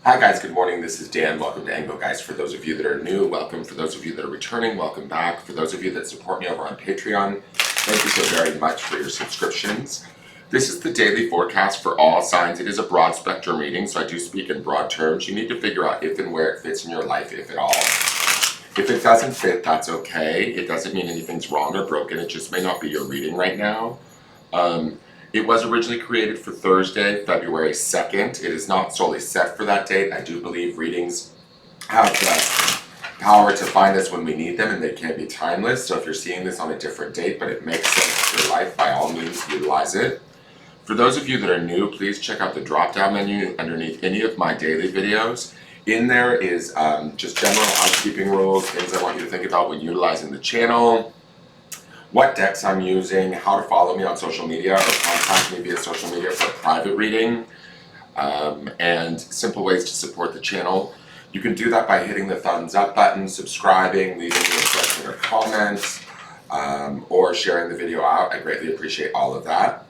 Hi guys, good morning. This is Dan. Welcome to Engelgeist. For those of you that are new, welcome. For those of you that are returning, welcome back. For those of you that support me over on Patreon, thank you so very much for your subscriptions. This is the daily forecast for all signs. It is a broad spectrum reading, so I do speak in broad terms. You need to figure out if and where it fits in your life, if at all. If it doesn't fit, that's okay. It doesn't mean anything's wrong or broken. It just may not be your reading right now. It was originally created for Thursday, February 2nd. It is not solely set for that date. I do believe readings have the power to find us when we need them, and they can be timeless. So if you're seeing this on a different date, but it makes sense for your life, by all means, utilize it. For those of you that are new, please check out the drop-down menu underneath any of my daily videos. In there is just general housekeeping rules, things I want you to think about when utilizing the channel, what decks I'm using, how to follow me on social media or contact me via social media for a private reading, and simple ways to support the channel. You can do that by hitting the thumbs up button, subscribing, leaving me a question or comment, or sharing the video out. I greatly appreciate all of that.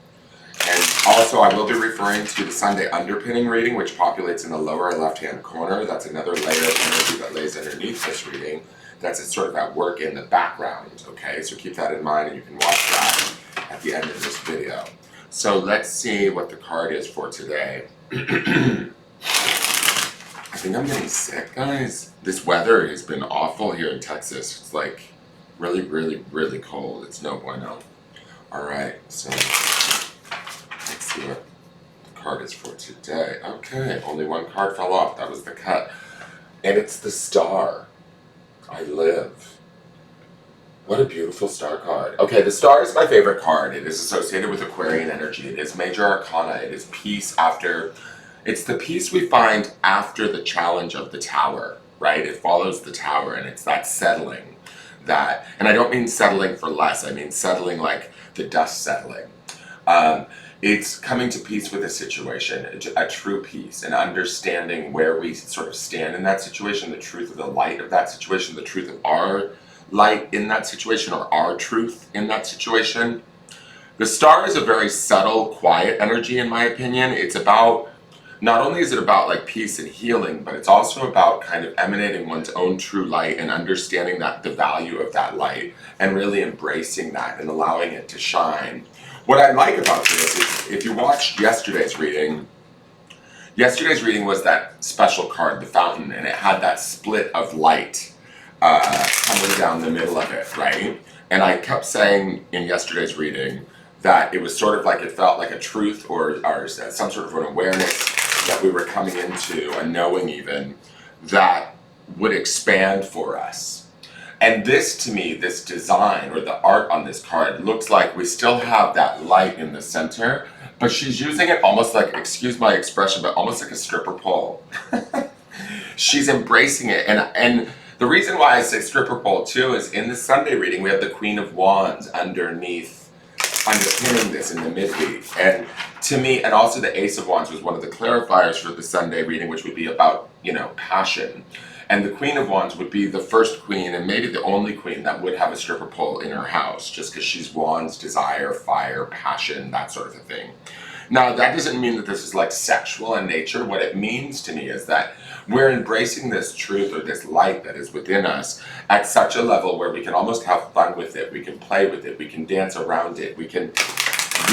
And also, I will be referring to the Sunday underpinning reading, which populates in the lower left-hand corner. That's another layer of energy that lays underneath this reading. That's sort of at work in the background, okay? So keep that in mind, and you can watch that at the end of this video. So let's see what the card is for today. I think I'm getting sick, guys. This weather has been awful here in Texas. It's like really, really, really cold. It's no bueno. All right, so let's see what the card is for today. Okay, only one card fell off. That was the cut. And it's the Star. I live. What a beautiful star card. Okay, the Star is my favorite card. It is associated with Aquarian energy. It is major arcana. It is peace after... It's the peace we find after the challenge of the Tower, right? It follows the Tower, and it's that settling. That, and I don't mean settling for less. I mean settling like the dust settling. It's coming to peace with a situation, a true peace, and understanding where we sort of stand in that situation, the truth of the light of that situation, the truth of our light in that situation, or our truth in that situation. The Star is a very subtle, quiet energy, in my opinion. It's about, not only is it about like peace and healing, but it's also about kind of emanating one's own true light and understanding that the value of that light and really embracing that and allowing it to shine. What I like about this is, if you watched yesterday's reading was that special card, the Fountain, and it had that split of light coming down the middle of it, right? And I kept saying in yesterday's reading that it was sort of like, it felt like a truth or some sort of an awareness that we were coming into, a knowing even, that would expand for us. And this, to me, this design or the art on this card looks like we still have that light in the center, but she's using it almost like, excuse my expression, but almost like a stripper pole. She's embracing it. And the reason why I say stripper pole too is in the Sunday reading, we have the Queen of Wands underpinning this in the midweek. And to me, and also the Ace of Wands was one of the clarifiers for the Sunday reading, which would be about, passion. And the Queen of Wands would be the first queen, and maybe the only queen that would have a stripper pole in her house, just because she's Wands, desire, fire, passion, that sort of a thing. Now, that doesn't mean that this is like sexual in nature. What it means to me is that we're embracing this truth or this light that is within us at such a level where we can almost have fun with it, we can play with it, we can dance around it, we can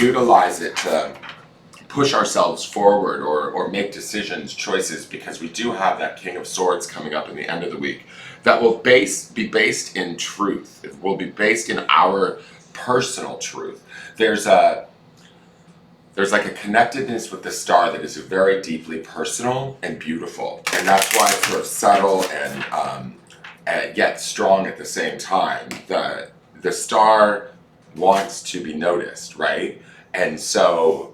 utilize it to push ourselves forward or make decisions, choices, because we do have that King of Swords coming up in the end of the week that will be based in truth. It will be based in our personal truth. There's like a connectedness with the Star that is very deeply personal and beautiful, and that's why it's sort of subtle and yet strong at the same time. The Star wants to be noticed, right? And so,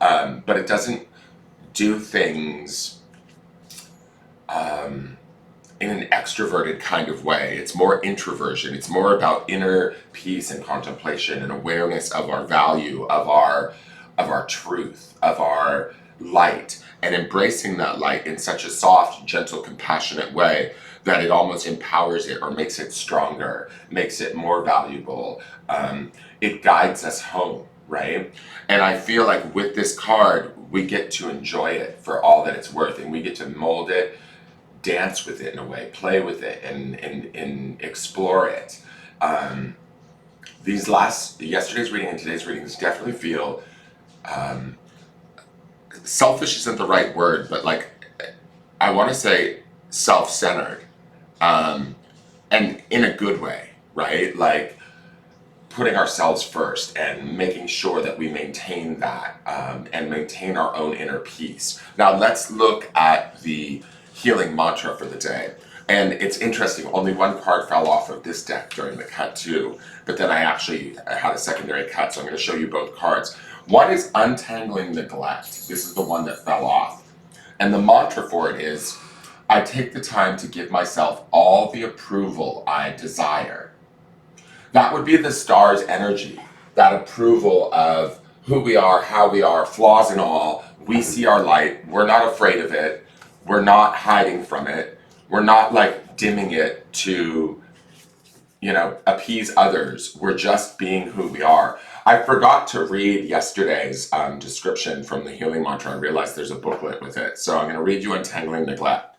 but it doesn't do things in an extroverted kind of way. It's more introversion. It's more about inner peace and contemplation and awareness of our value, of our truth, of our light, and embracing that light in such a soft, gentle, compassionate way that it almost empowers it or makes it stronger, makes it more valuable. It guides us home. Right? And I feel like with this card, we get to enjoy it for all that it's worth, and we get to mold it dance with it in a way, play with it, and explore it. Um, yesterday's reading and today's readings definitely feel, um, selfish isn't the right word, but like, I want to say self-centered, um, and in a good way, right? Like putting ourselves first and making sure that we maintain that, and maintain our own inner peace. Now let's look at the healing mantra for the day. And it's interesting, only one card fell off of this deck during the cut too, but then I actually had a secondary cut, so I'm going to show you both cards. One is untangling neglect. This is the one that fell off. And the mantra for it is, I take the time to give myself all the approval I desire. That would be the star's energy, that approval of who we are, how we are, flaws and all. We see our light. We're not afraid of it. We're not hiding from it. We're not like dimming it to, appease others. We're just being who we are. I forgot to read yesterday's description from the healing mantra. I realized there's a booklet with it. So I'm going to read you Untangling Neglect.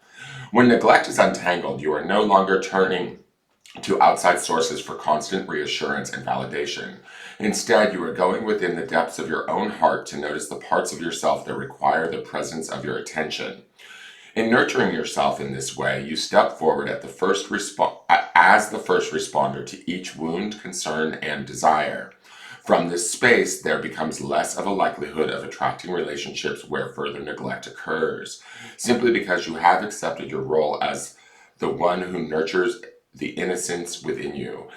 When neglect is untangled, you are no longer turning to outside sources for constant reassurance and validation. Instead, you are going within the depths of your own heart to notice the parts of yourself that require the presence of your attention. In nurturing yourself in this way, you step forward as the first responder to each wound, concern, and desire. From this space, there becomes less of a likelihood of attracting relationships where further neglect occurs, simply because you have accepted your role as the one who nurtures the innocence within you.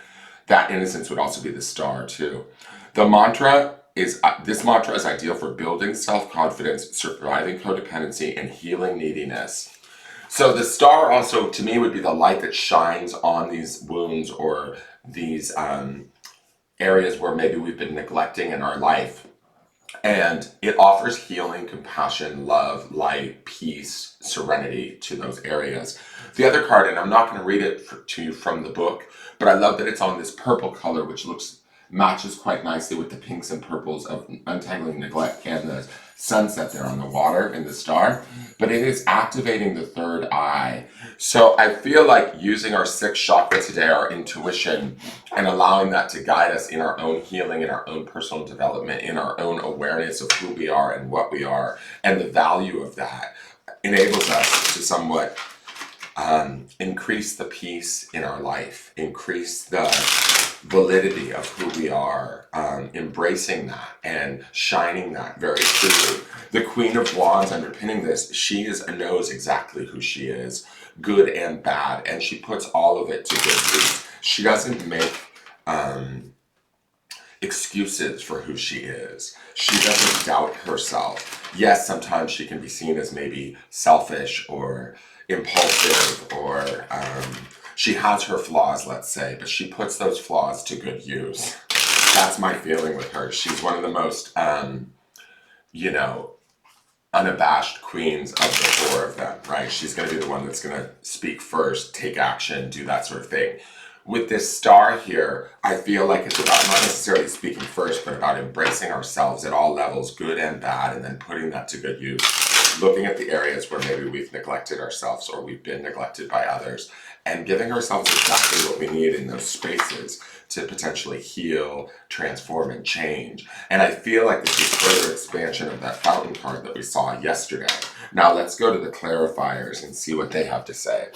That innocence would also be the star too. This mantra is ideal for building self-confidence, surviving codependency, and healing neediness. So the star also, to me, would be the light that shines on these wounds or these areas where maybe we've been neglecting in our life. And it offers healing, compassion, love, light, peace, serenity to those areas. The other card, and I'm not going to read it to you from the book, but I love that it's on this purple color, which matches quite nicely with the pinks and purples of Untangling Neglect and the sunset there on the water and the star. But it is activating the third eye. So I feel like using our sixth chakra today, our intuition, and allowing that to guide us in our own healing, in our own personal development, in our own awareness of who we are and what we are, and the value of that, enables us to somewhat increase the peace in our life, increase the validity of who we are, embracing that and shining that very truly. The Queen of Wands underpinning this, knows exactly who she is, good and bad, and she puts all of it to good use. She doesn't make excuses for who she is. She doesn't doubt herself. Yes, sometimes she can be seen as maybe selfish or impulsive, or she has her flaws, let's say, but she puts those flaws to good use. That's my feeling with her. She's one of the most, unabashed queens of the four of them, right? She's going to be the one that's going to speak first, take action, do that sort of thing. With this star here, I feel like it's about not necessarily speaking first, but about embracing ourselves at all levels, good and bad, and then putting that to good use. Looking at the areas where maybe we've neglected ourselves or we've been neglected by others, and giving ourselves exactly what we need in those spaces to potentially heal, transform, and change. And I feel like this is further expansion of that fountain card that we saw yesterday. Now let's go to the clarifiers and see what they have to say.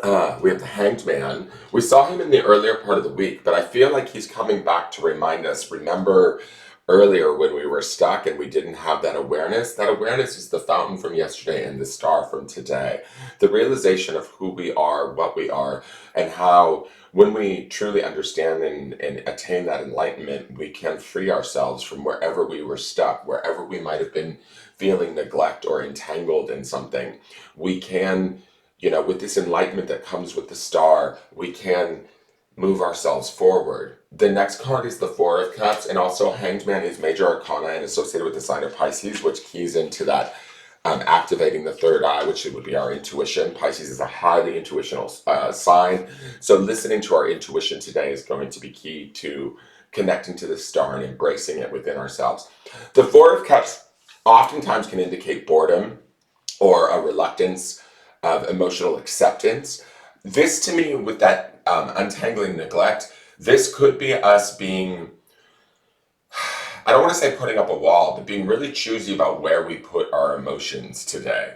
We have the Hanged Man. We saw him in the earlier part of the week, but I feel like he's coming back to remind us, remember earlier when we were stuck and we didn't have that awareness? That awareness is the fountain from yesterday and the star from today. The realization of who we are, what we are, and how when we truly understand and attain that enlightenment, we can free ourselves from wherever we were stuck, wherever we might have been feeling neglect or entangled in something. We can, with this enlightenment that comes with the star, we can move ourselves forward. The next card is the Four of Cups, and also Hanged Man is major arcana and associated with the sign of Pisces, which keys into that activating the third eye, which would be our intuition. Pisces is a highly intuitional sign, so listening to our intuition today is going to be key to connecting to the star and embracing it within ourselves. The Four of Cups oftentimes can indicate boredom or a reluctance of emotional acceptance. This to me, with that untangling neglect, this could be us being, I don't want to say putting up a wall, but being really choosy about where we put our emotions today.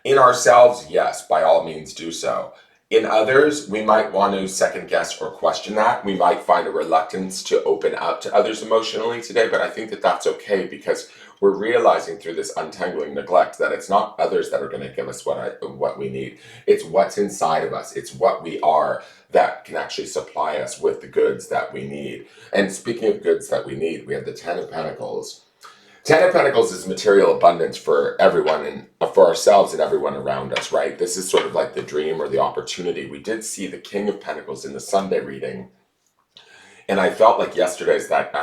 In ourselves, yes, by all means do so. In others, we might want to second guess or question that. We might find a reluctance to open up to others emotionally today, but I think that that's okay because we're realizing through this untangling neglect that it's not others that are going to give us what we need. It's what's inside of us. It's what we are that can actually supply us with the goods that we need. And speaking of goods that we need, we have the Ten of Pentacles. Ten of Pentacles is material abundance for everyone and for ourselves and everyone around us, right? This is sort of like the dream or the opportunity. We did see the King of Pentacles in the Sunday reading, and I felt like yesterday's that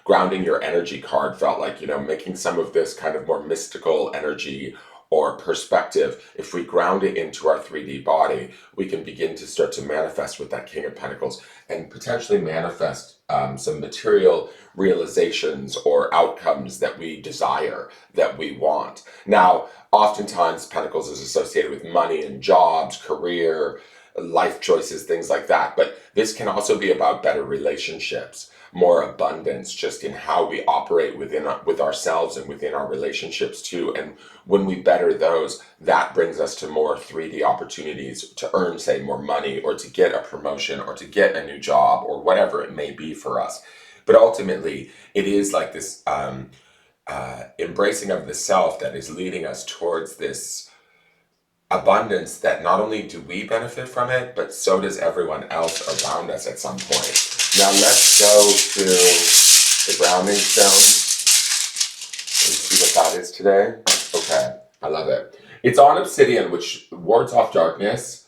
grounding your energy card felt like, making some of this kind of more mystical energy or perspective. If we ground it into our 3D body, we can begin to start to manifest with that King of Pentacles and potentially manifest some material realizations or outcomes that we desire, that we want. Now, oftentimes Pentacles is associated with money and jobs, career, life choices, things like that. But this can also be about better relationships, more abundance just in how we operate with ourselves and within our relationships too. And when we better those, that brings us to more 3D opportunities to earn, say, more money or to get a promotion or to get a new job or whatever it may be for us. But ultimately, it is like this embracing of the self that is leading us towards this abundance that not only do we benefit from it, but so does everyone else around us at some point. Now let's go to the grounding stone and see what that is today. Okay, I love it. It's on obsidian, which wards off darkness,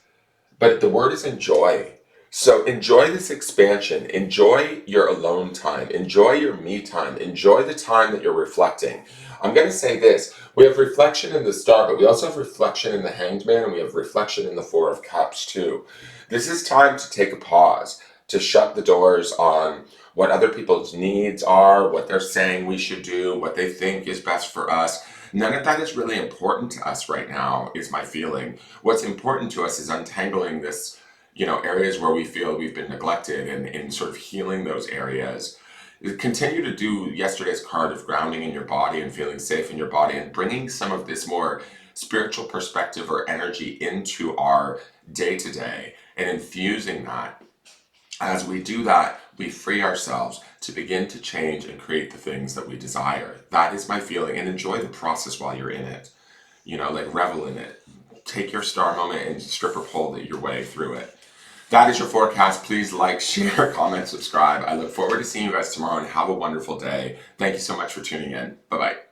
but the word is enjoy. So enjoy this expansion. Enjoy your alone time. Enjoy your me time. Enjoy the time that you're reflecting. I'm going to say this. We have reflection in the Star, but we also have reflection in the Hanged Man, and we have reflection in the Four of Cups too. This is time to take a pause, to shut the doors on what other people's needs are, what they're saying we should do, what they think is best for us. None of that is really important to us right now, is my feeling. What's important to us is untangling this, areas where we feel we've been neglected and sort of healing those areas. Continue to do yesterday's card of grounding in your body and feeling safe in your body and bringing some of this more spiritual perspective or energy into our day-to-day and infusing that. As we do that, we free ourselves to begin to change and create the things that we desire. That is my feeling, and enjoy the process while you're in it. Revel in it. Take your star moment and stripper pole your way through it. That is your forecast. Please like, share, comment, subscribe. I look forward to seeing you guys tomorrow and have a wonderful day. Thank you so much for tuning in. Bye-bye.